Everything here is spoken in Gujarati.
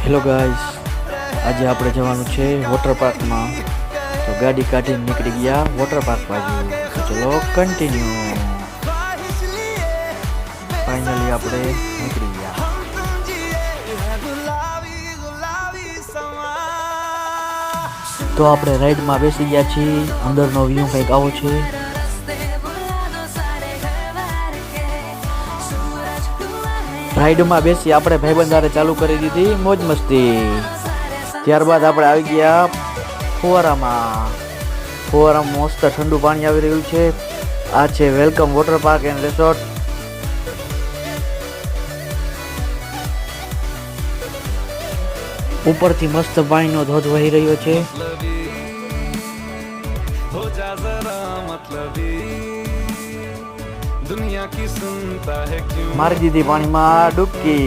હેલો ગાઈસ, આજે આપણે જવાનું છે વોટર પાર્કમાં. તો ગાડી કાઢીને નીકળી ગયા વોટર પાર્ક બાજુ. તો ચલો કન્ટિન્યુ. ફાઇનલી આપણે નીકળી ગયા. તો આપણે રાઈડમાં બેસી ગયા છીએ. અંદરનો વ્યૂ કંઈક આવો છે. રાઈડમાં બેસી આપણે ભાઈબંધારે ચાલુ કરી દીધી મોજ મસ્તી. ત્યારબાદ આપણે આવી ગયા ફુવારામાં. ફુવારામાં મસ્ત ઠંડુ પાણી આવી રહ્યું છે. આ છે welcome water park and resort. ઉપરથી મસ્ત પાણીનો ધોધ વહી રહ્યો છે. મારી દીધી પાણીમાં ડૂબકી.